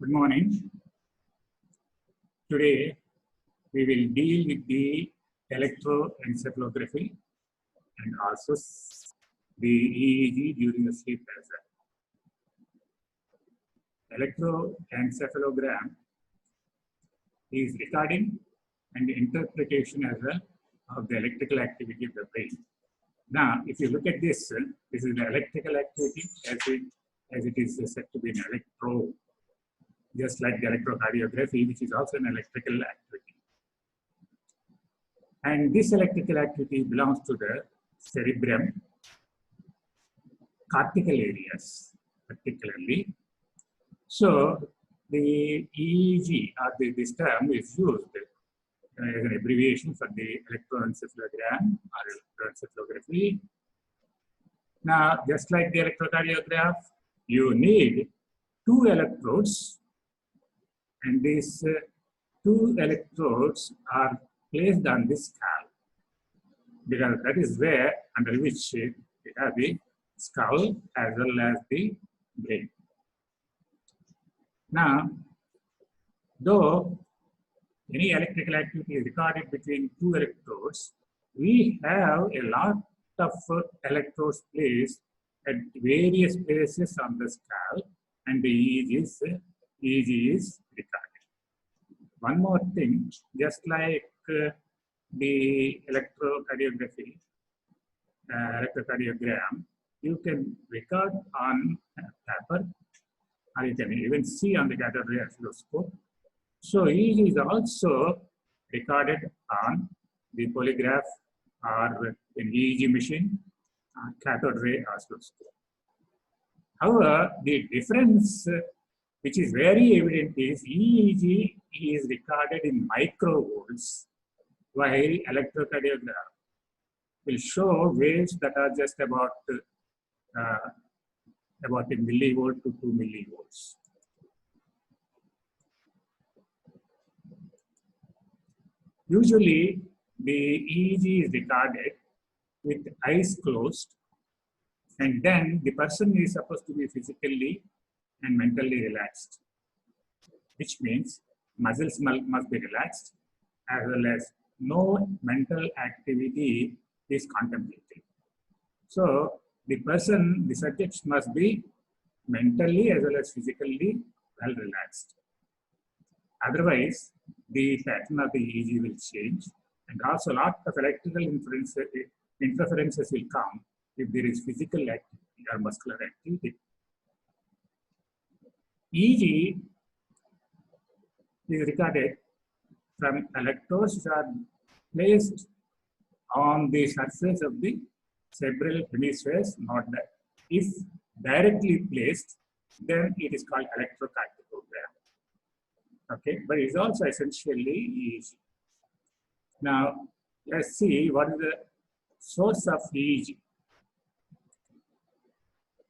Good morning. Today we will deal with the electroencephalography and also the EEG during the sleep as well. Electroencephalogram is recording and interpretation as well of the electrical activity of the brain. Now, if you look at this, this is the electrical activity as it is said to be an electro, just like the electrocardiography, which is also an electrical activity. And this electrical activity belongs to the cerebrum, cortical areas particularly. So the EEG, or this term is used as an abbreviation for the electroencephalogram or electroencephalography. Now, just like the electrocardiograph, you need two electrodes, and these two electrodes are placed on the skull, because that is where under which we have the skull as well as the brain. Now, though any electrical activity is recorded between two electrodes, we have a lot of electrodes placed at various places on the skull, and the EEG is recorded. One more thing, just like the electrocardiogram, you can record on paper, or you can even see on the cathode ray oscilloscope. So EEG is also recorded on the polygraph or an EEG machine, cathode ray oscilloscope. However, the difference which is very evident is EEG is recorded in microvolts, while electrocardiogram will show waves that are just about a millivolt to 2 millivolts. Usually, the EEG is recorded with eyes closed, and then the person is supposed to be physically and mentally relaxed, which means muscles must be relaxed, as well as no mental activity is contemplated. So the subject must be mentally as well as physically well relaxed. Otherwise, the pattern of the EEG will change, and also a lot of electrical interferences will come if there is physical activity or muscular activity. EEG is recorded from electrodes which are placed on the surface of the cerebral hemispheres, not that. If directly placed, then it is called electrocardiogram. Okay, but it is also essentially EEG. Now, let's see what is the source of EEG.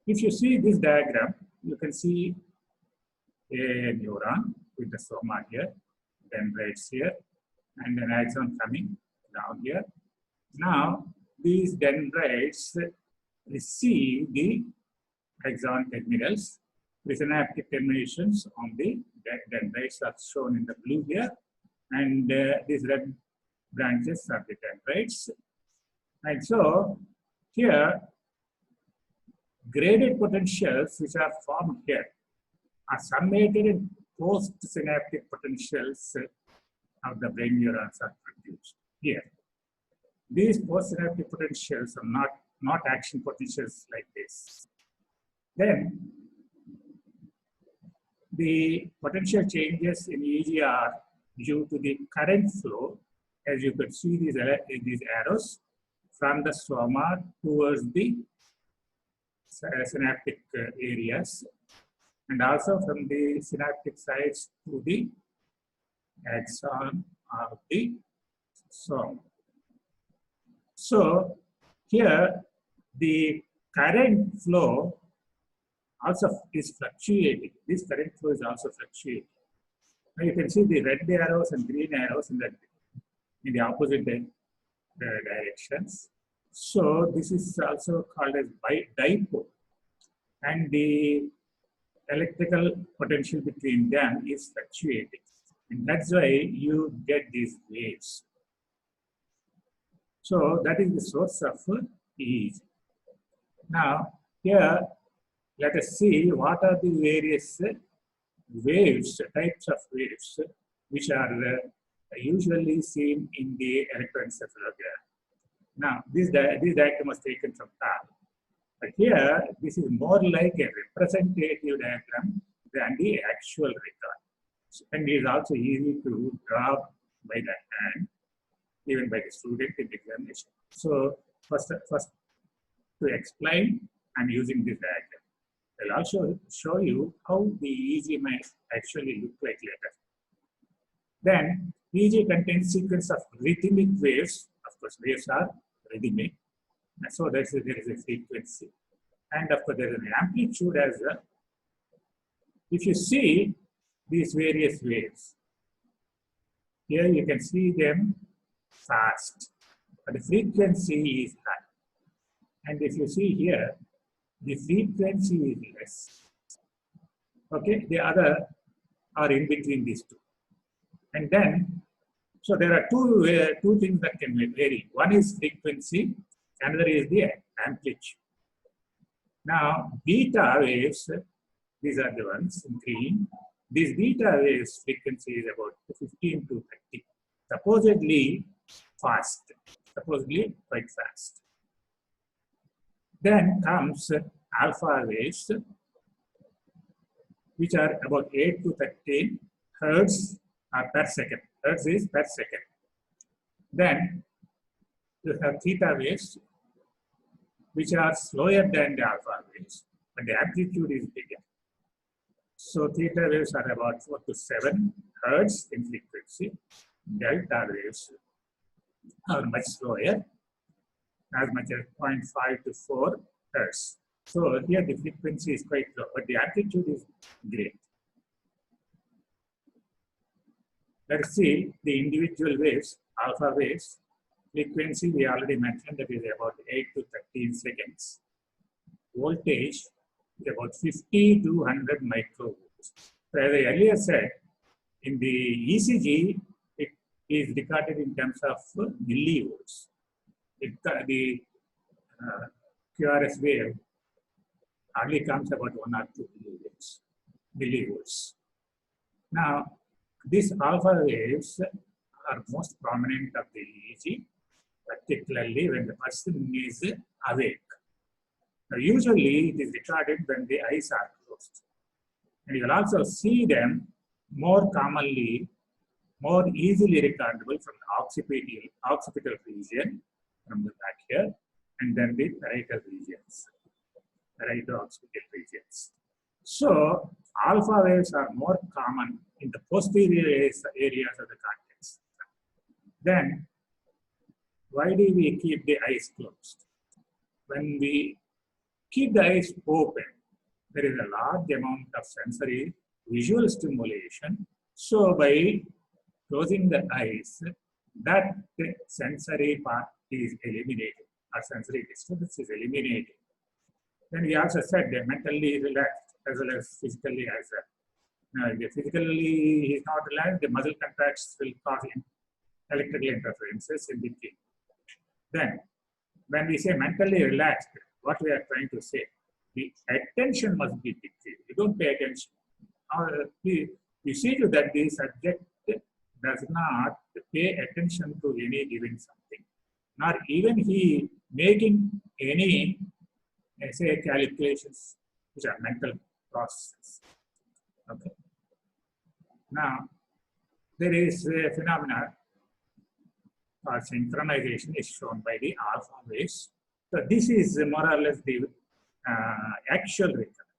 If you see this diagram, you can see a neuron with the soma here, dendrites here, and an axon coming down here. Now, these dendrites receive the axon terminals. The synaptic terminations on the dendrites are shown in the blue here, and these red branches are the dendrites. And so, here, graded potentials which are formed here are summated in post-synaptic potentials of the brain neurons are produced here. These post-synaptic potentials are not action potentials like this. Then, the potential changes in EEG are due to the current flow, as you could see these arrows, from the soma towards the synaptic areas, and also from the synaptic sites to the axon of the soma. So here the current flow also is fluctuating. This current flow is also fluctuating. Now you can see the red arrows and green arrows in the opposite directions. So this is also called as dipole. And the electrical potential between them is fluctuating. And that's why you get these waves. So that is the source of EEG. Now, here, let us see what are the various waves, types of waves, which are usually seen in the electroencephalogram. Now, this diagram was taken from TAL. But here, this is more like a representative diagram than the actual record. And it is also easy to draw by the hand, even by the student in the examination. So, first to explain, I'm using this diagram. I'll also show you how the EEG might actually look like later. Then, EEG contains sequence of rhythmic waves. Of course, waves are rhythmic. And so there is a frequency. And of course, there is an amplitude as well. If you see these various waves, here you can see them fast, but the frequency is high. And if you see here, the frequency is less. Okay, the other are in between these two. And then, so there are two things that can vary. One is frequency, another is the amplitude. Now, beta waves, these are the ones in green. These beta waves frequency is about 15 to 30. Supposedly fast, supposedly quite fast. Then comes alpha waves, which are about 8 to 13 hertz per second. Hertz is per second. Then you have theta waves, which are slower than the alpha waves, but the amplitude is bigger. So theta waves are about 4 to 7 hertz in frequency. Delta waves are much slower, as much as 0.5 to 4 hertz. So here the frequency is quite low, but the amplitude is great. Let's see the individual waves, alpha waves. Frequency we already mentioned, that is about 8 to 13 seconds. Voltage is about 50 to 100 microvolts. So as I earlier said, in the ECG, it is recorded in terms of millivolts. The QRS wave hardly comes about 1 or 2 millivolts. Now, these alpha waves are most prominent of the EEG, particularly when the person is awake. Now, usually, it is recorded when the eyes are closed. And you will also see them more commonly, more easily recordable from the occipital region, from the back here, and then the parietal regions, parieto-occipital regions. So, alpha waves are more common in the posterior areas of the cortex. Then, why do we keep the eyes closed? When we keep the eyes open, there is a large amount of sensory visual stimulation. So, by closing the eyes, that sensory part is eliminated, or sensory disturbance is eliminated. Then we also said they're mentally relaxed as well as physically as well. Now, if physically he is not relaxed, the muscle contracts will cause electrical interferences in between. Then, when we say mentally relaxed, what we are trying to say, the attention must be decreased. You don't pay attention. You see to that the subject does not pay attention to any given something, nor even he making any, say, calculations which are mental processes. Okay. Now, there is a phenomenon called synchronization is shown by the alpha waves. So this is more or less the actual record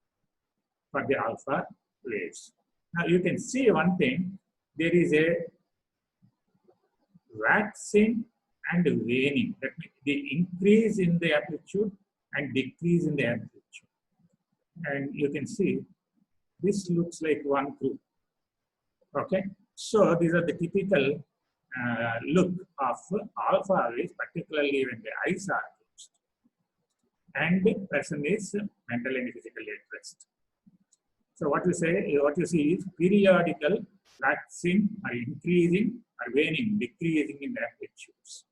for the alpha waves. Now you can see one thing, there is a waxing and waning. That means the increase in the amplitude and decrease in the amplitude. And you can see this looks like one group. Okay, so these are the typical look of alpha waves, particularly when the eyes are closed and the person is mentally and physically at rest. So what you see is periodical waxing or increasing or waning, decreasing in the amplitudes.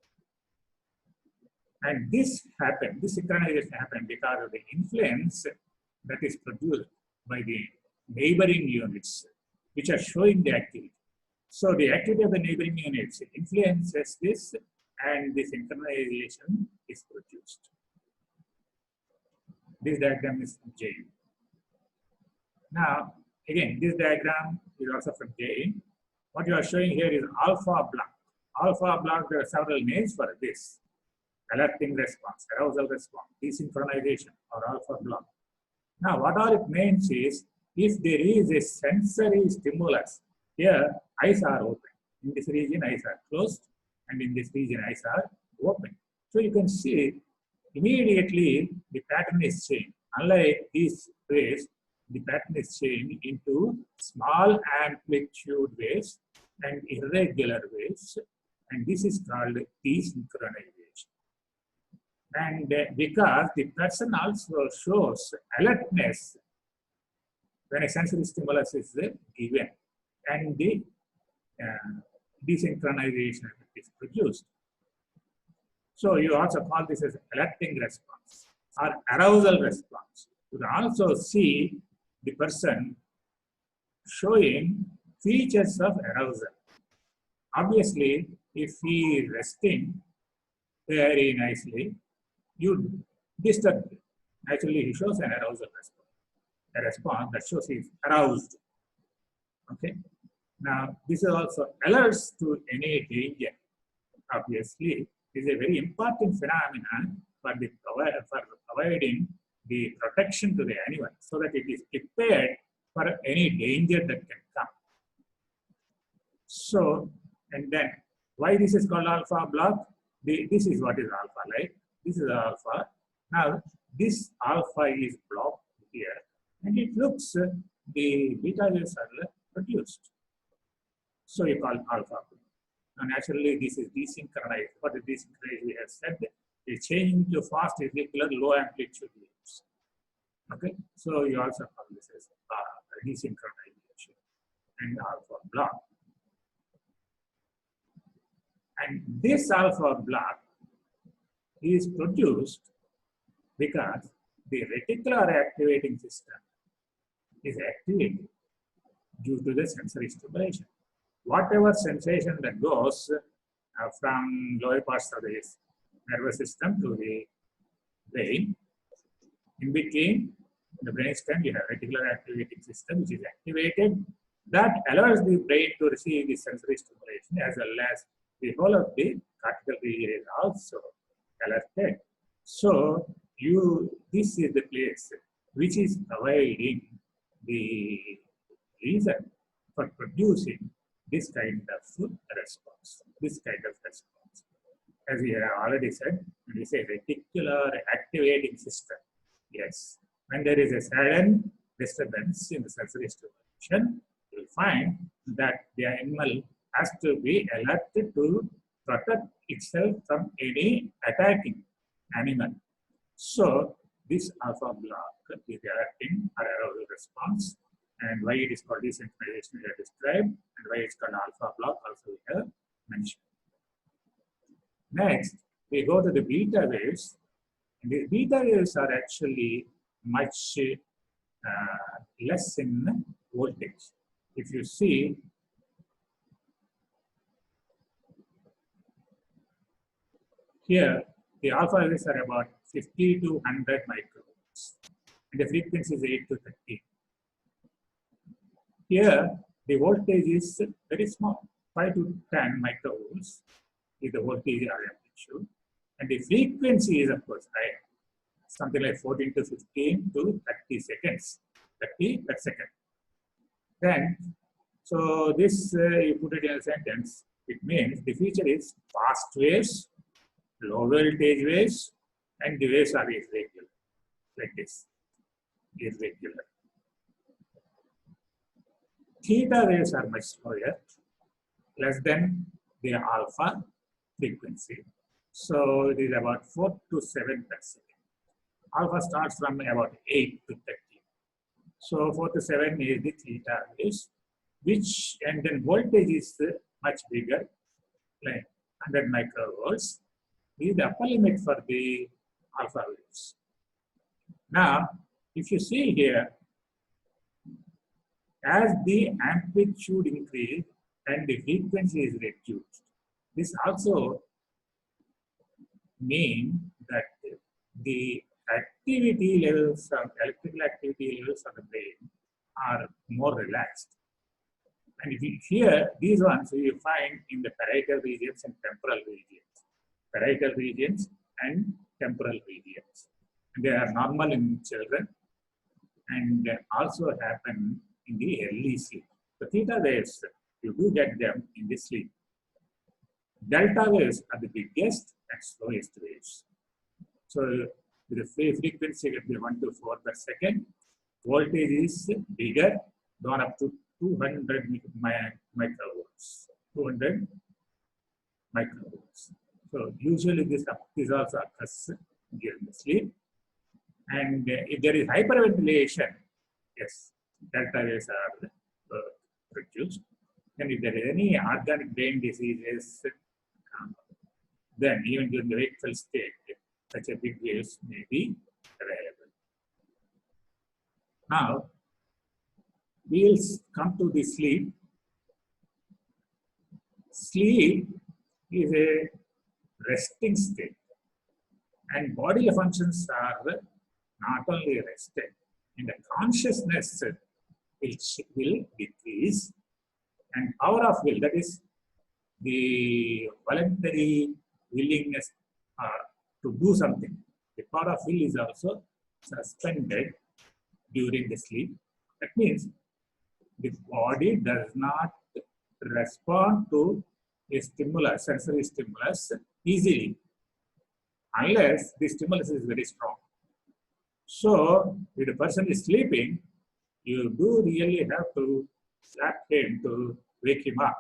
And this synchronization happened because of the influence that is produced by the neighboring units, which are showing the activity. So the activity of the neighboring units influences this, and the synchronization is produced. This diagram is from Jain. Now, again, this diagram is also from Jain. What you are showing here is alpha block. Alpha block, there are several names for this. Alerting response, arousal response, desynchronization, or alpha block. Now, what all it means is, if there is a sensory stimulus, here eyes are open. In this region, eyes are closed, and in this region, eyes are open. So you can see immediately the pattern is changed. Unlike these waves, the pattern is changed into small amplitude waves and irregular waves, and this is called desynchronization. And because the person also shows alertness when a sensory stimulus is given, and the desynchronization is produced. So you also call this as alerting response or arousal response. You can also see the person showing features of arousal. Obviously, if he is resting very nicely, you disturb him. Actually, he shows an arousal response. A response that shows he is aroused. Okay. Now, this is also alerts to any danger. Obviously, this is a very important phenomenon for providing the protection to the animal so that it is prepared for any danger that can come. So, and then why this is called alpha block? This is what is alpha, right? This is alpha. Now, this alpha is blocked here, and it looks the beta waves are produced. So you call alpha. Now, naturally, this is desynchronized. What is desynchronized? We have said it's changing to fast irregular low amplitude waves. Okay, so you also call this as desynchronization and alpha block. And this alpha block is produced because the reticular activating system is activated due to the sensory stimulation. Whatever sensation that goes from lower parts of the nervous system to the brain, in between the brainstem, you have reticular activating system which is activated. That allows the brain to receive the sensory stimulation, as well as the whole of the cortical region is also alerted. So this is the place which is providing the reason for producing this kind of response. As we have already said, we say reticular activating system. Yes, when there is a sudden disturbance in the sensory stimulation, you will find that the animal has to be alerted to protect itself from any attacking animal. So this alpha block is the alerting or arousal response, and why it is called desynchronization we have described, and why it's called alpha block also we have mentioned. Next, we go to the beta waves. And the beta waves are actually much less in voltage. If you see, here the alpha waves are about 50 to 100 microvolts, and the frequency is 8 to 13. Here, the voltage is very small, 5 to 10 microvolts is the voltage or amplitude, and the frequency is of course higher, something like 14 to 15 to 30 seconds, 30 per second. Then, so this you put it in a sentence, it means the feature is fast waves, low voltage waves, and the waves are irregular, like this, irregular. Theta waves are much slower, less than the alpha frequency. So it is about 4 to 7 per second. Alpha starts from about 8 to 30. So 4 to 7 is the theta waves, which, and then voltage is much bigger, like 100 microvolts, is the upper limit for the alpha waves. Now, if you see here, as the amplitude increase and the frequency is reduced, this also means that the activity levels of electrical activity levels of the brain are more relaxed. And if you here, these ones you find in the parietal regions and temporal regions. Parietal regions and temporal regions. And they are normal in children and also happen in the early sleep. The theta waves, you do get them in the sleep. Delta waves are the biggest and slowest waves. So with the frequency will be 1 to 4 per second, voltage is bigger, gone up to 200 microvolts. 200 microvolts. So usually this also occurs during the sleep. And if there is hyperventilation, yes, delta waves are produced. And if there is any organic brain diseases, then even during the wakeful state, such a big waves may be available. Now, we will come to the sleep. Sleep is a resting state, and bodily functions are not only rested, and the consciousness will decrease, and power of will, that is the voluntary willingness to do something, the power of will is also suspended during the sleep. That means the body does not respond to a stimulus, sensory stimulus easily, unless the stimulus is very strong. So, if the person is sleeping, you do really have to slap him to wake him up.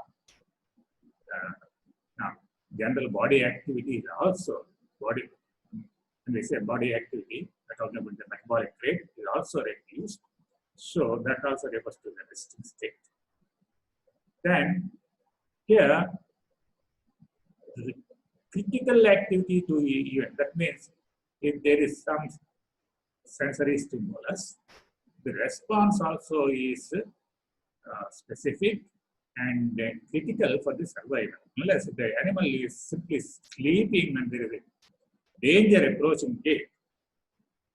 Now, general body activity is also when we say body activity, we're talking about the metabolic rate is also reduced. So that also refers to the resting state. Then here, the critical activity to event. That means if there is some sensory stimulus, the response also is specific and critical for the survival. Unless the animal is simply sleeping and there is a danger approaching it,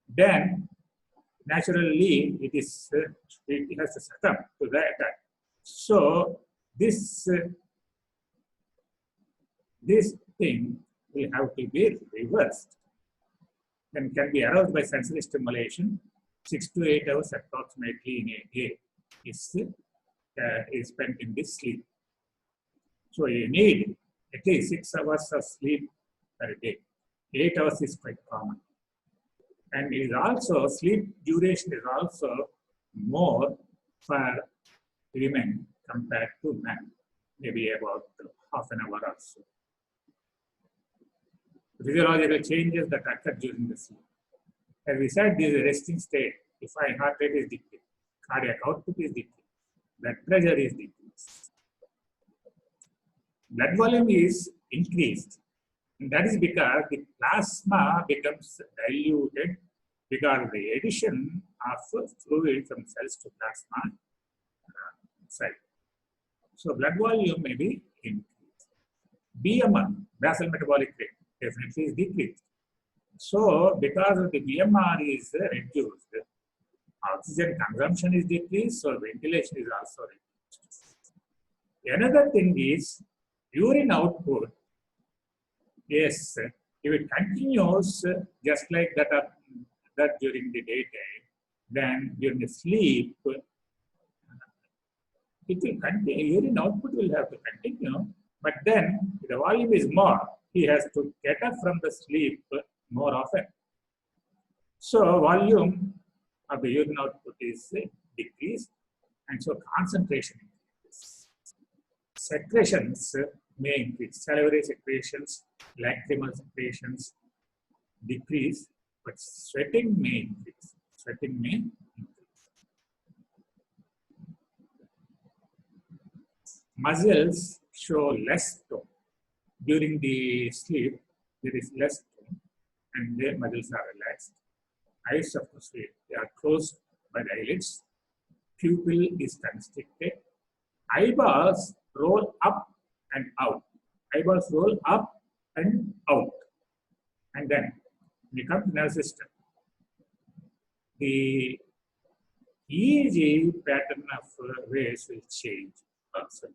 then naturally it has to succumb to the attack. So this thing will have to be reversed and can be aroused by sensory stimulation. 6 to 8 hours approximately in a day is spent in this sleep. So you need at least 6 hours of sleep per day. 8 hours is quite common. And it is also, sleep duration is also more for women compared to men, maybe about half an hour or so. Physiological changes that occur during the sleep. As we said, this is a resting state. If my heart rate is decreased, cardiac output is decreased, blood pressure is decreased, blood volume is increased. And that is because the plasma becomes diluted because of the addition of fluid from cells to plasma cell. So blood volume may be increased. BMR, basal metabolic rate, definitely is decreased. So because of the BMR is reduced, oxygen consumption is decreased, so ventilation is also reduced. Another thing is urine output. Yes, if it continues just like that during the daytime, then during the sleep, it will continue, urine output will have to continue, but then if the volume is more, he has to get up from the sleep more often. So volume of the urine output is decreased, and so concentration increases. Secretions may increase. Salivary secretions, lacrimal secretions decrease, but sweating may increase. Sweating may increase. muscles show less tone. During the sleep, there is less tone and their muscles are relaxed. Eyes of the sleep, they are closed by the eyelids. Pupil is constricted. Eyeballs roll up and out. Eyeballs roll up and out. And then, when you come to nervous system, the EEG pattern of waves will change also.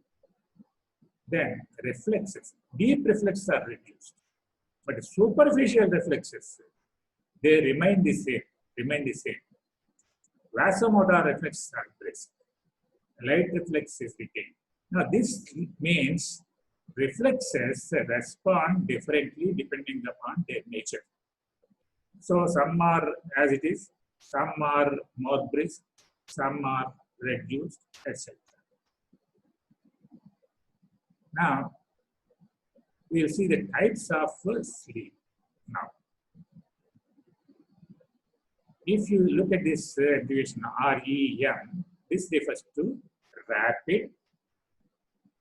Then reflexes, deep reflexes are reduced, but superficial reflexes, they remain the same. Vasomotor reflexes are brisk. Light reflex is retained. Now this means reflexes respond differently depending upon their nature. So some are as it is, some are more brisk, some are reduced, etc. Now, we'll see the types of sleep now. If you look at this abbreviation REM, this refers to rapid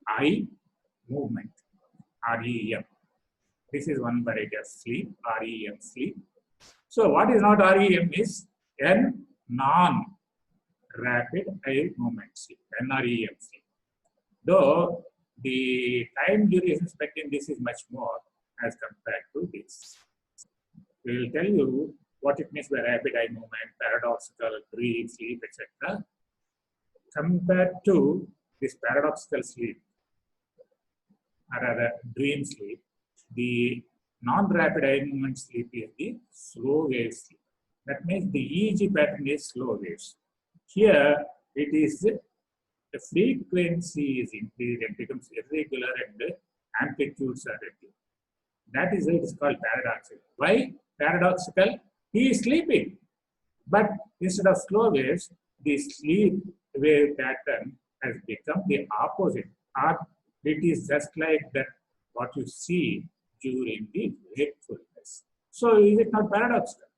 eye movement, REM. This is one variety of sleep, REM sleep. So what is not REM is non-rapid eye movement sleep, NREM sleep. Though the time duration expected in this is much more as compared to this. We will tell you what it means by rapid eye movement, paradoxical, dream, sleep, etc. Compared to this paradoxical sleep, or rather dream sleep, the non-rapid eye movement sleep is the slow wave sleep. That means the EEG pattern is slow waves. Here it is the frequency is increased and becomes irregular and amplitudes are reduced. That is why it is called paradoxical. Why paradoxical? He is sleeping. But instead of slow waves, the sleep wave pattern has become the opposite. It is just like that what you see during the wakefulness. So is it not paradoxical?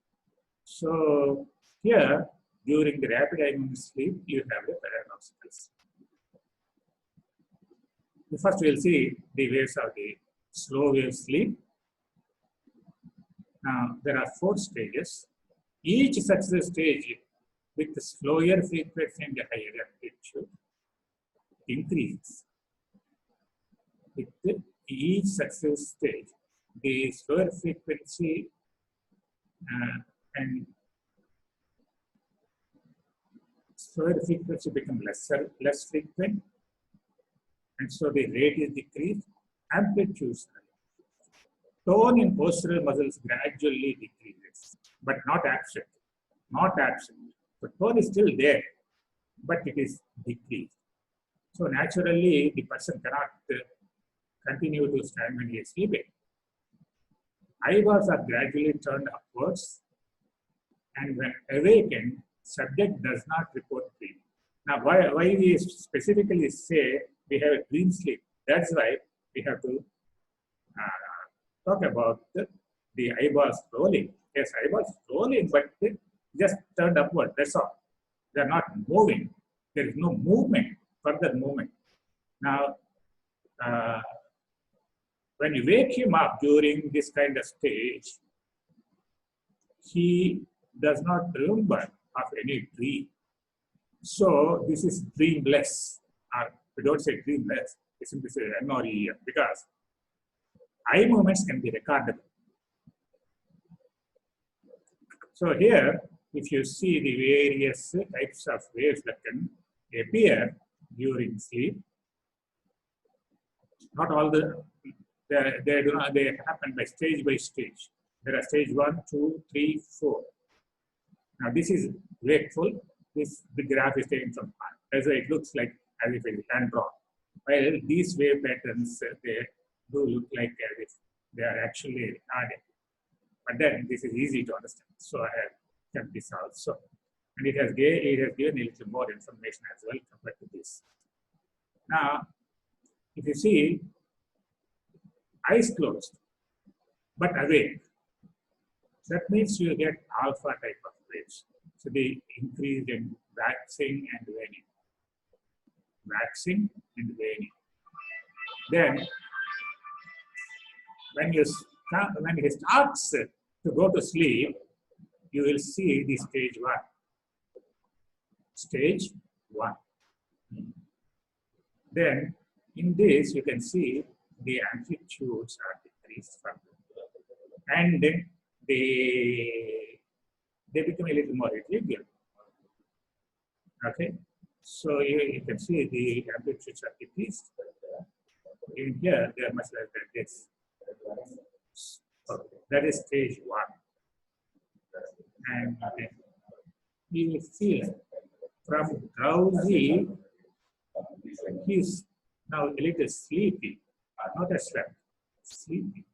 So here, during the rapid eye movement sleep, you have the paradoxical sleep. First, we'll see the waves of the slow wave sleep. Now, there are 4 stages. Each successive stage with the slower frequency and the higher amplitude increases. With each successive stage, the slower frequency become less frequent, and so the rate is decreased. Amplitudes, tone in postural muscles gradually decreases, but not absent. Not absent. The tone is still there, but it is decreased. So naturally, the person cannot continue to stand when he is sleeping. Eyeballs are gradually turned upwards, and when awakened, subject does not report dream. Now, why we specifically say we have a dream sleep? That's why we have to talk about the eyeballs rolling. Yes, eyeballs rolling, but they just turned upward. That's all. They are not moving. There is no movement, further movement. Now, when you wake him up during this kind of stage, he does not remember of any dream. So this is dreamless. We don't say dreamless, we simply say NREM, because eye movements can be recorded. So here, if you see the various types of waves that can appear during sleep, not all they happen by stage. There are stage 1, 2, 3, 4. Now this is wakeful. The graph is taken from hand. That's why it looks like as if it is hand drawn. While these wave patterns, they do look like as if they are actually recorded. But then this is easy to understand. So I have kept this also. And it has given a little more information as well compared to this. Now, if you see, eyes closed, but awake, that means you get alpha type of waves. So they increase in waxing and waning. Waxing and waning. Then when he starts to go to sleep, you will see the stage 1. Stage 1. Then in this you can see the amplitudes are decreased further, and they become a little more irregular. Okay, so you can see the amplitudes are decreased. In here they are much less than this. Okay, that is stage 1, and you will feel from drowsy, he's now a little sleepy, not as slept, sleepy.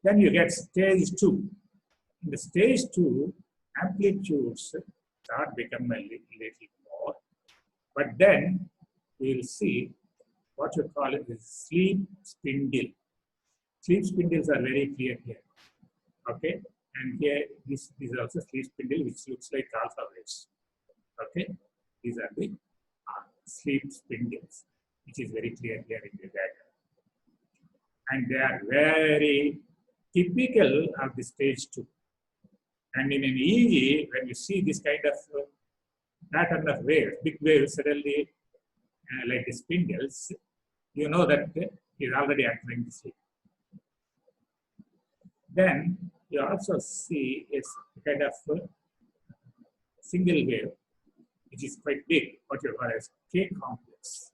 Then you get stage 2. In the stage 2, amplitudes start becoming a little more, but then we will see what you call it is sleep spindle. Sleep spindles are very clear here. Okay, and here this is also sleep spindle, which looks like alpha waves. Okay, these are the sleep spindles, which is very clear here in the diagram. And they are very typical of the stage 2. And in an EEG, when you see this kind of pattern of waves, big waves suddenly like the spindles, you know that he is already entering the sleep. Then you also see a kind of single wave, which is quite big, what you call as K complex.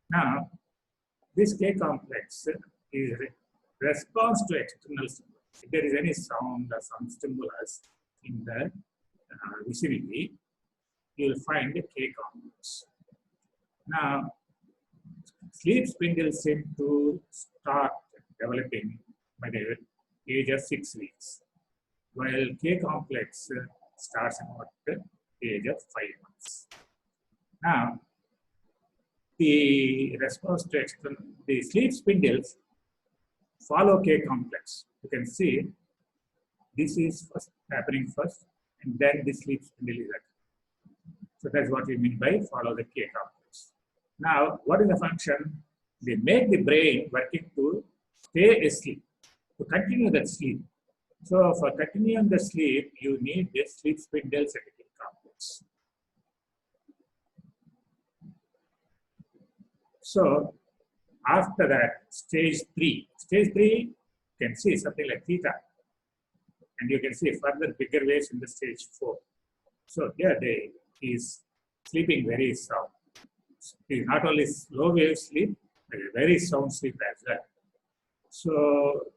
Now, this K complex is response to external stimulus. If there is any sound or some stimulus in the vicinity, you will find a K complex. Now, sleep spindles seem to start developing by the age of 6 weeks, while K complex starts about the age of 5 months. Now, the response to external, the sleep spindles follow K complex. You can see this is happening first, and then the sleep spindle is active. So that's what we mean by follow the K complex. Now, what is the function? They make the brain working to stay asleep, to continue that sleep. So for continuing the sleep, you need the sleep spindles and the K complex. So after that, stage 3. Stage 3 you can see something like theta. And you can see further bigger waves in the stage 4. So here he is sleeping very sound. He is not only slow wave sleep, but very sound sleep as well. So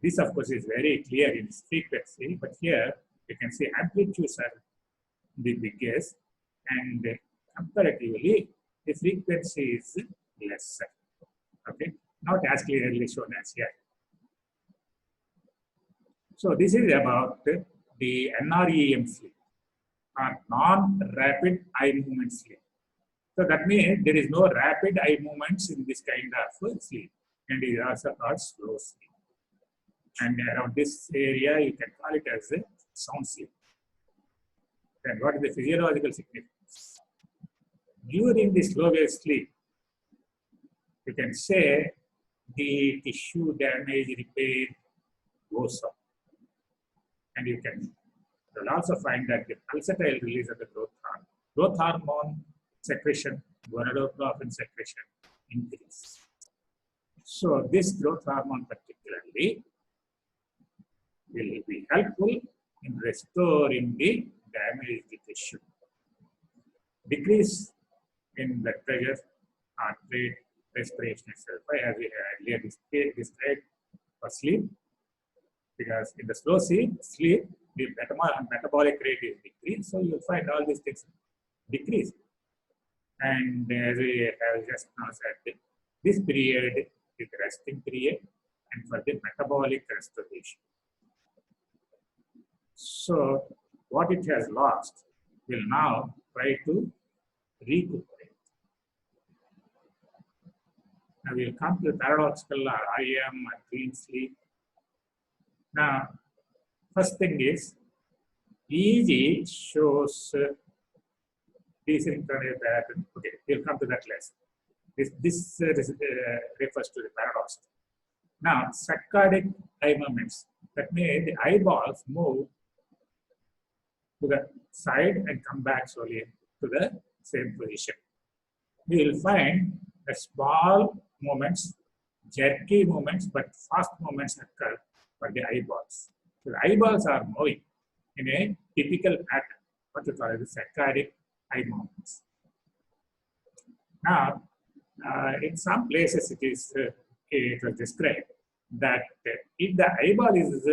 this of course is very clear in its frequency, but here you can see amplitudes are the biggest, and comparatively the frequency is lesser. Okay, not as clearly shown as here. So this is about the NREM sleep, or non-rapid eye movement sleep. So that means there is no rapid eye movements in this kind of sleep, and it is also called slow sleep. And around this area, you can call it as a sound sleep. Then what is the physiological significance? During the slow wave sleep, you can say the tissue damage repair goes up. And you will also find that the pulsatile release of the growth hormone secretion, gonadotropin secretion increase. So this growth hormone particularly will be helpful in restoring the damaged tissue. Decrease in blood pressure, heart rate, respiration, etc. As we had earlier described for sleep, because in the slow sleep, the metabolic rate is decreased, so you'll find all these things decrease. And as we have just now said, this period is the resting period and for the metabolic restoration. So what it has lost will now try to recuperate. Now we'll come to the paradoxical or REM and dream sleep. Now, first thing is, EEG shows desynchronous pattern. Okay, we'll come to that last. refers to the paradox. Now, saccadic eye movements. That means the eyeballs move to the side and come back slowly to the same position. We will find the small movements, jerky movements, but fast movements occur for the eyeballs. So the eyeballs are moving in a typical pattern, what we call the saccadic eye movements. Now, in some places it was described that if the eyeball is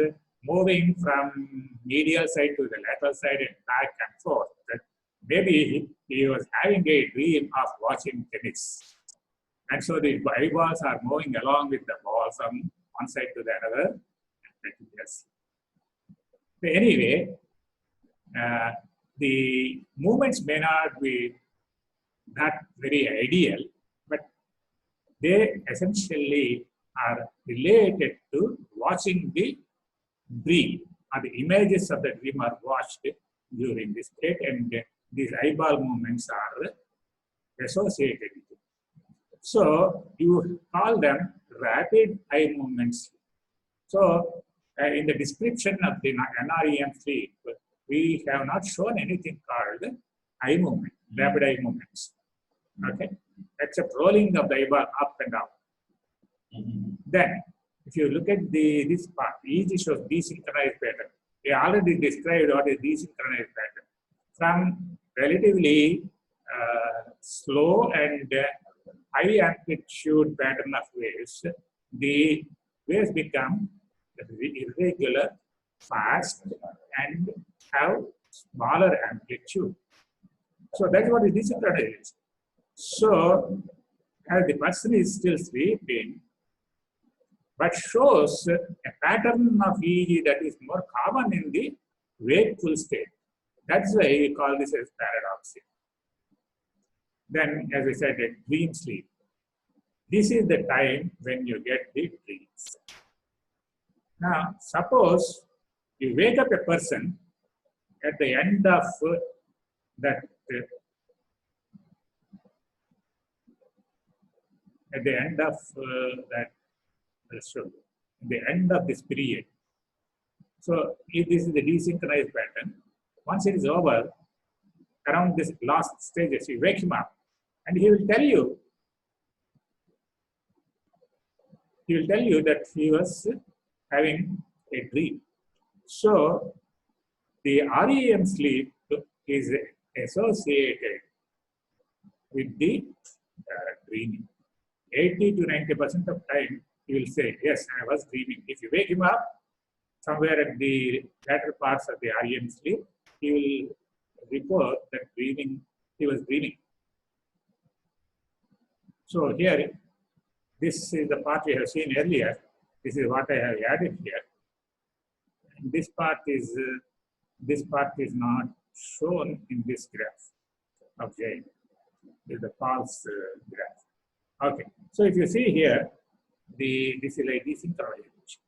moving from medial side to the lateral side and back and forth, maybe he was having a dream of watching tennis. And so the eyeballs are moving along with the ball from one side to the other. Yes. So anyway, the movements may not be that very ideal, but they essentially are related to watching the dream, or the images of the dream are watched during this state, and these eyeball movements are associated with it. So you call them rapid eye movements. So in the description of the NREM sleep, we have not shown anything called eye movement, rapid eye movements. Okay, except rolling of the eyeball up and down. Then, if you look at this part, EEG shows desynchronized pattern. We already described what is desynchronized pattern. From relatively slow and high amplitude pattern of waves, the waves become irregular, fast, and have smaller amplitude. So that's what is desynchronized. So, as the person is still sleeping, but shows a pattern of EEG that is more common in the wakeful state. That's why we call this as paradoxic. Then, as I said, a dream sleep. This is the time when you get the dreams. Now, suppose you wake up a person at the end of that. At the end of the end of this period. So if this is the desynchronized pattern, once it is over, around this last stages, you wake him up and he will tell you that he was having a dream. So the REM sleep is associated with the dreaming. 80 to 90% of time, he will say, yes, I was dreaming. If you wake him up somewhere at the latter parts of the REM sleep, he will report that he was dreaming. So here, this is the part we have seen earlier. This is what I have added here. And this part is not shown in this graph of Jain. This is the false graph. Okay, so if you see here, this is like desynchronization.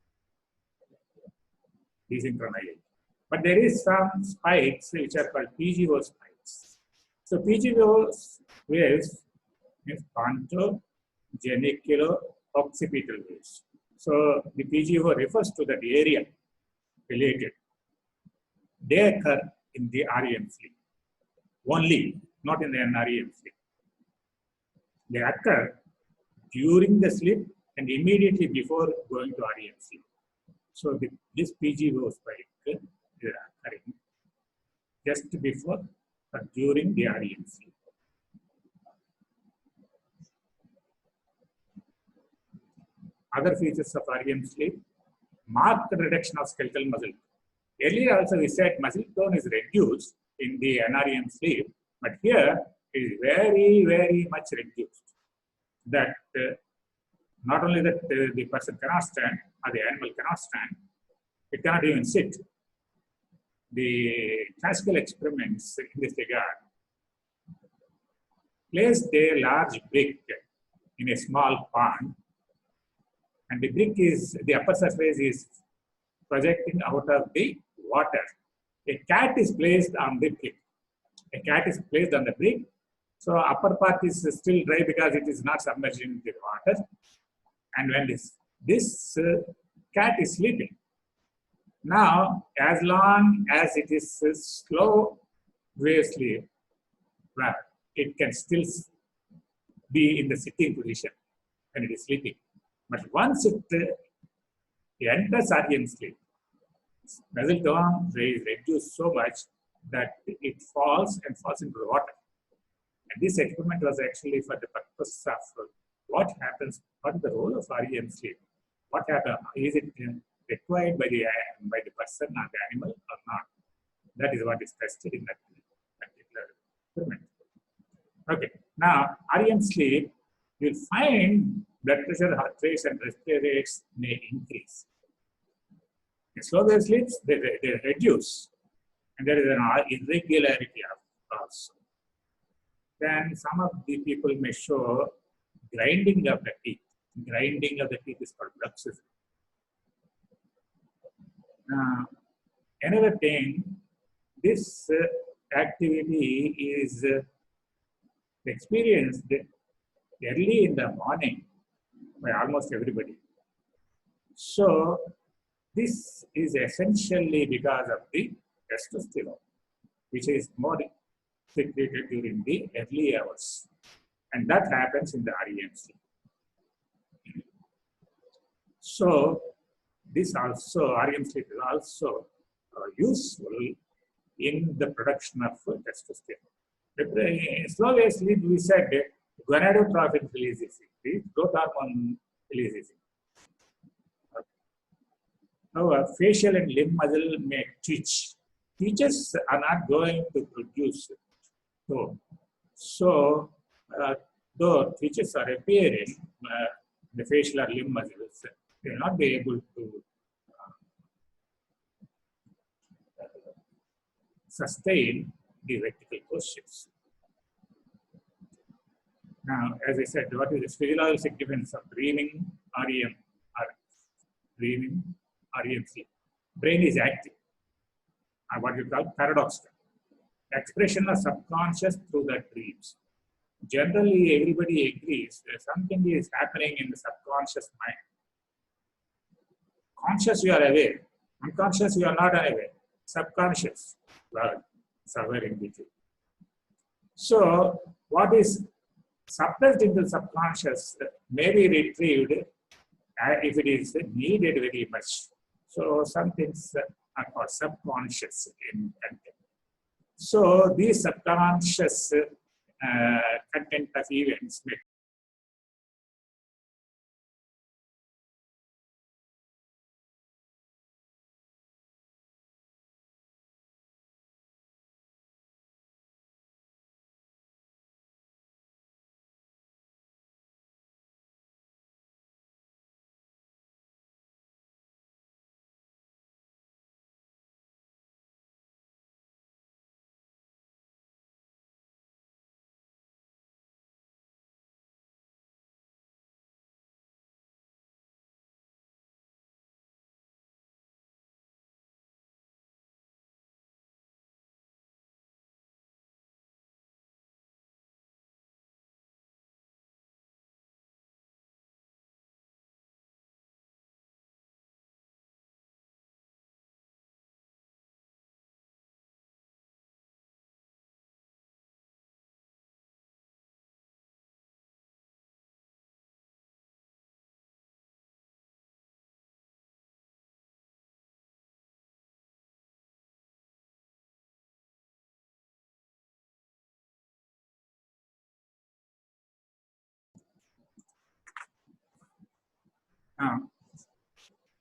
But there is some spikes which are called PGO spikes. So PGO waves means ponto, geniculo, occipital waves. So the PGO refers to that area related. They occur in the REM sleep only, not in the NREM sleep. They occur during the sleep and immediately before going to REM sleep. So this PGO spike is occurring just before or during the REM sleep. Other features of REM sleep, marked reduction of skeletal muscle. Earlier also we said muscle tone is reduced in the NREM sleep, but here it is very, very much reduced. That not only that the person cannot stand or the animal cannot stand, it cannot even sit. The classical experiments in this regard placed a large brick in a small pond, and the brick is, the upper surface is projecting out of the water. A cat is placed on the brick. A cat is placed on the brick, So upper part is still dry because it is not submerged in the water. And when this cat is sleeping, now as long as it is slow wave sleep, well, it can still be in the sitting position when it is sleeping. But once it enters REM sleep, muscle tone is reduced so much that it falls into the water. And this experiment was actually for the purpose of what happens, what is the role of REM sleep? What happens? Is it required by the person or the animal or not? That is what is tested in that particular experiment. Okay, now REM sleep, you'll find blood pressure, heart rates, and respiratory rates may increase. In slow wave sleeps, they reduce, and there is an irregularity also. Then some of the people may show grinding of the teeth. Grinding of the teeth is called bruxism. Another thing, this activity is experienced early in the morning by almost everybody. So this is essentially because of the testosterone, which is more secreted during the early hours. And that happens in the REM sleep. So this also, REM sleep is also useful in the production of testosterone. In slow wave sleep, we said gonadotrophin releases it, growth hormone releases it. Now, facial and limb muscle may twitch. Twitches are not going to produce so though twitches are appearing, the facial or limb muscles, they will not be able to sustain the vertical postures. Now, as I said, what is the physiological significance of dreaming REM sleep? Brain is active, what you call paradoxical. Expression of subconscious through the dreams. Generally, everybody agrees that something is happening in the subconscious mind. Conscious, you are aware. Unconscious, you are not aware. Subconscious, well, somewhere in between. So, what is suppressed in the subconscious may be retrieved if it is needed very much. So, some things are called subconscious in content. So, these subconscious content of events may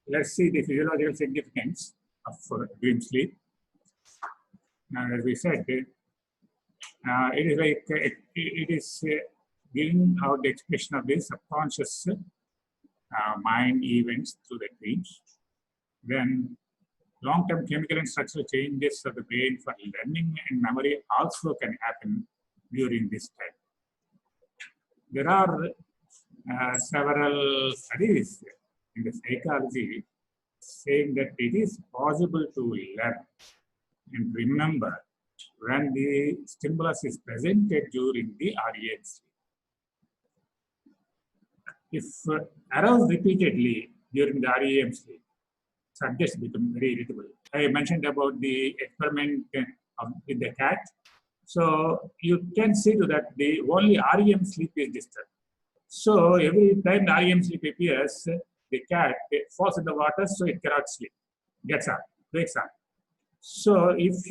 let's see the physiological significance of dream sleep. Now, as we said, it is like it is giving out the expression of the subconscious mind events through the dreams. Then, long-term chemical and structural changes of the brain for learning and memory also can happen during this time. There are several studies in the psychology saying that it is possible to learn and remember when the stimulus is presented during the REM sleep. If aroused repeatedly during the REM sleep, subjects become very irritable. I mentioned about the experiment with the cat. So you can see to that the only REM sleep is disturbed. So every time the REM sleep appears, the cat falls in the water, so it cannot sleep, gets up, wakes up. So if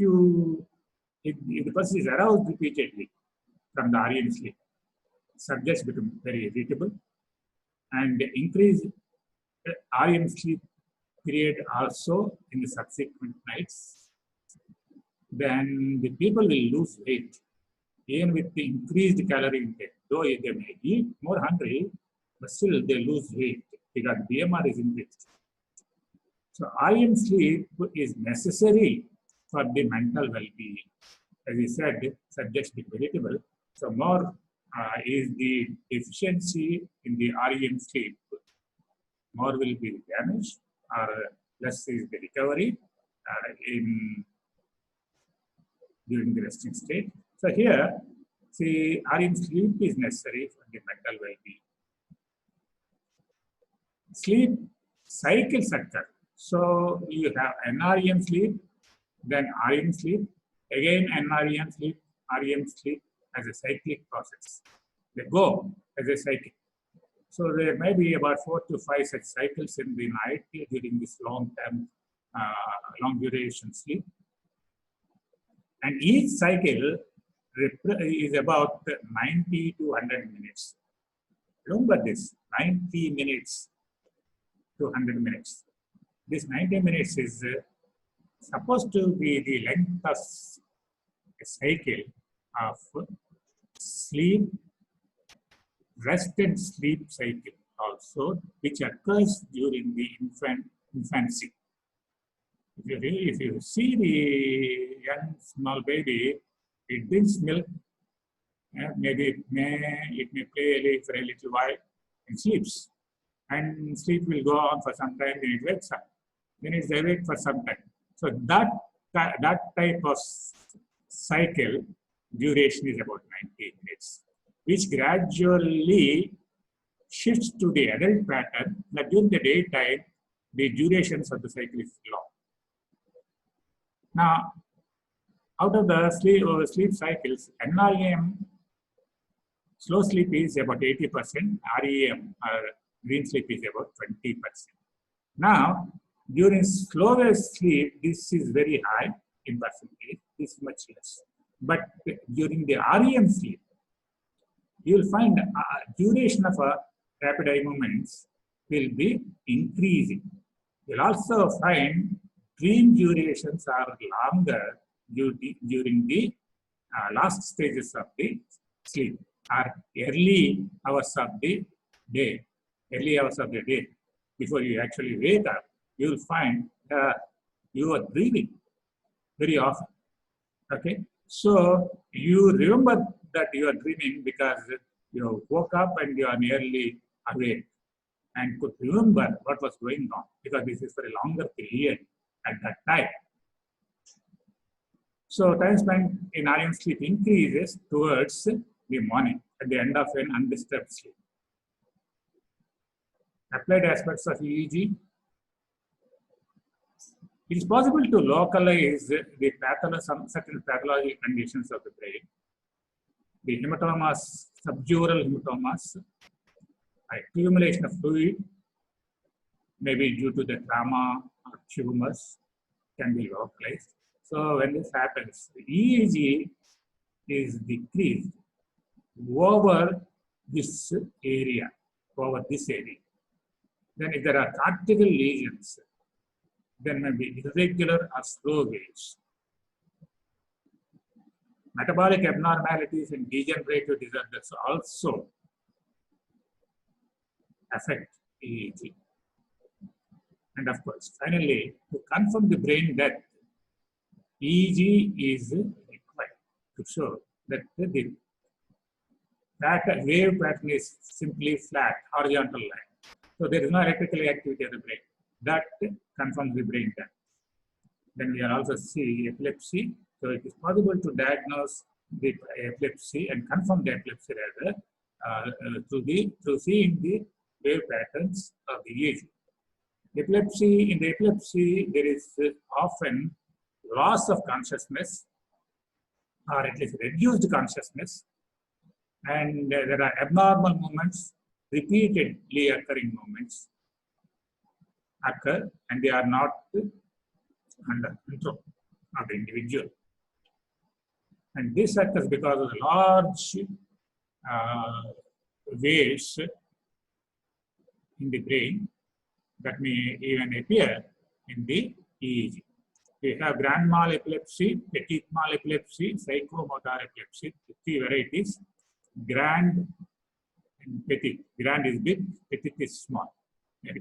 the person is aroused repeatedly from the REM sleep, subjects become very irritable, and increase REM sleep period also in the subsequent nights. Then the people will lose weight, even with the increased calorie intake. Though they may eat more hungry, but still they lose weight because BMR is increased. So REM sleep is necessary for the mental well-being. As I said, subjects become irritable. So more is the efficiency in the REM sleep, more will be damaged, or less is the recovery during the resting state. So here, see, REM sleep is necessary for the mental well-being. Sleep cycles occur. So you have NREM sleep, then REM sleep, again NREM sleep, REM sleep as a cyclic process. They go as a cycle. So there may be about 4 to 5 such cycles in the night during this long-term, long duration sleep. And each cycle is about 90 to 100 minutes. Remember this, 90 minutes to 100 minutes. This 90 minutes is supposed to be the length of a cycle of sleep, rest and sleep cycle also, which occurs during the infancy. If you see the young small baby, it drinks milk, maybe it may play for a little while and sleeps. And sleep will go on for some time, then it wakes up. Then it's awake for some time. So that type of cycle duration is about 90 minutes, which gradually shifts to the adult pattern that during the daytime, the durations of the cycle is long. Now, out of the sleep cycles, NREM, slow sleep is about 80%, REM, green sleep is about 20%. Now, during slower sleep, this is very high in percentage, this is much less. But during the REM sleep, you will find duration of rapid eye movements will be increasing. You will also find dream durations are longer during the last stages of the sleep, or early hours of the day. Early hours of the day, before you actually wake up, you will find you are dreaming very often. Okay, so you remember that you are dreaming because you woke up and you are nearly awake and could remember what was going on, because this is for a longer period at that time. So time spent in REM sleep increases towards the morning at the end of an undisturbed sleep. Applied aspects of EEG. It is possible to localize the certain pathological conditions of the brain. The hematomas, subdural hematomas, accumulation of fluid, maybe due to the trauma or tumors, can be localized. So when this happens, the EEG is decreased over this area. Then if there are cortical lesions, then may be irregular or slow waves. Metabolic abnormalities and degenerative disorders also affect EEG. And of course, finally, to confirm the brain death, EEG is required to show that the wave pattern is simply flat, horizontal line. So there is no electrical activity of the brain. That confirms the brain death. Then we are also see epilepsy. So it is possible to diagnose the epilepsy and confirm the epilepsy rather through seeing the wave patterns of the EEG. In the epilepsy, there is often loss of consciousness, or at least reduced consciousness, and there are abnormal movements, repeatedly occurring movements occur, and they are not under control of the individual. And this occurs because of the large waves in the brain that may even appear in the EEG. We have grand mal epilepsy, petit mal epilepsy, psychomotor epilepsy, three varieties. Grand and petit. Grand is big, petit is small,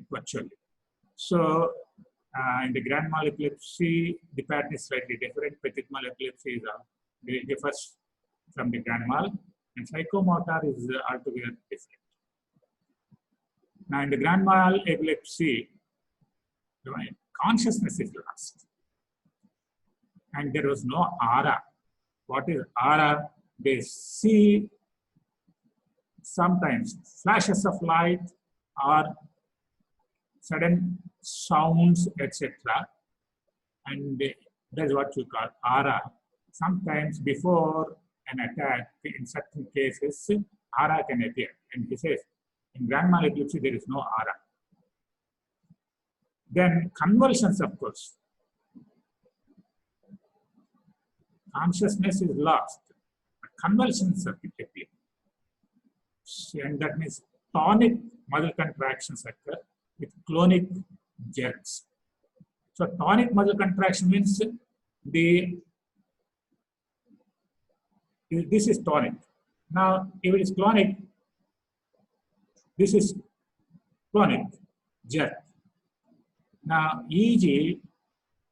virtually. So, in the grand mal epilepsy, the pattern is slightly different. Petit mal epilepsy differs from the grand mal, and psychomotor is altogether different. Now, in the grand mal epilepsy, consciousness is lost, and there was no aura. What is aura? They see sometimes flashes of light or sudden sounds, etc. And that's what you call aura. Sometimes before an attack, in certain cases, aura can appear. And he says, in grand mal epilepsy, there is no aura. Then convulsions, of course. Consciousness is lost. Convulsions appear. And that means tonic muscle contractions occur with clonic jerks. So tonic muscle contraction means this is tonic. Now, if it is clonic, this is clonic jerk. Now, EEG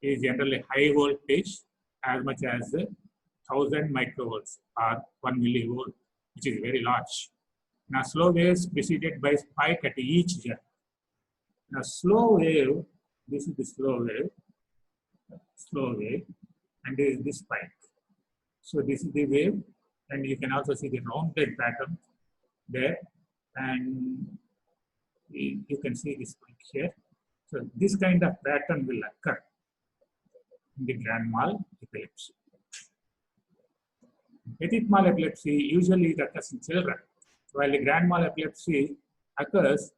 is generally high voltage, as much as 1000 microvolts or 1 millivolt, which is very large. Now, slow waves preceded by spike at each jerk. Now, slow wave, this is the slow wave, and this is the spike. So, this is the wave, and you can also see the rounded pattern there, and you can see this spike here. So, this kind of pattern will occur in the grand mal epilepsy. Petit mal epilepsy usually it occurs in children, while the grand mal epilepsy occurs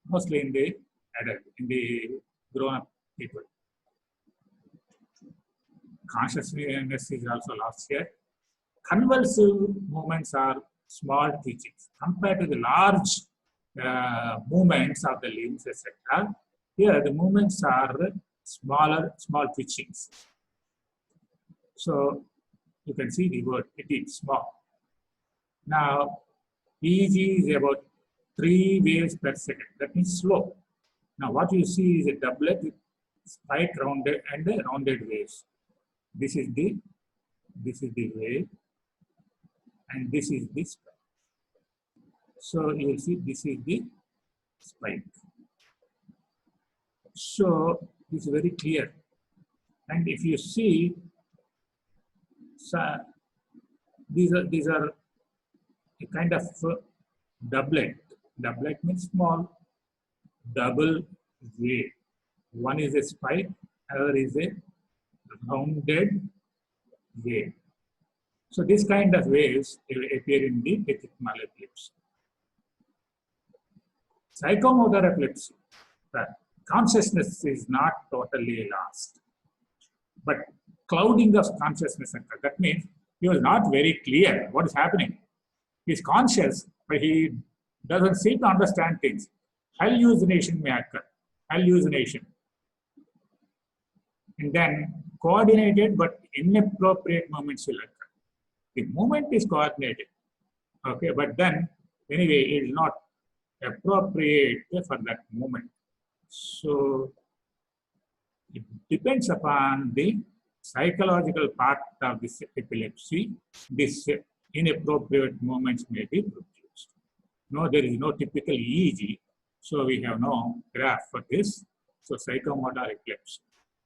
mostly in the adult, in the grown-up people. Consciousness is also lost here. Convulsive movements are small twitchings compared to the large movements of the limbs, etc. Here, the movements are small twitchings. So, you can see the word petit, small. Now, EEG is about 3 waves per second. That means slow. Now, what you see is a doublet with spike rounded and the rounded waves. This is the wave, and this is the spike. So, you will see this is the spike. So, it's very clear. And if you see, these are a kind of doublet. Doublet means small, double wave. One is a spike, another is a rounded wave. So this kind of waves appear in the petit mal epilepsy. Psychomotor epilepsy, the consciousness is not totally lost, but clouding of consciousness occurs. That means he was not very clear what is happening. He is conscious, but he doesn't seem to understand things. Hallucination may occur. Hallucination. And then coordinated but inappropriate movements will occur. The movement is coordinated, okay, but then anyway it is not appropriate for that movement. So it depends upon the psychological part of this epilepsy. This inappropriate movements may be produced. No, there is no typical EEG, so we have no graph for this. So psychomotor epilepsy.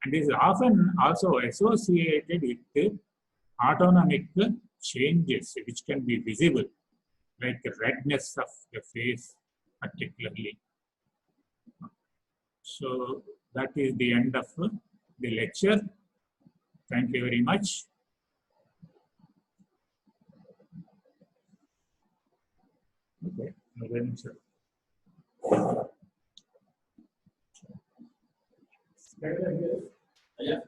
And this is often also associated with autonomic changes which can be visible, like redness of the face particularly. So that is the end of the lecture. Thank you very much. Okay, yeah.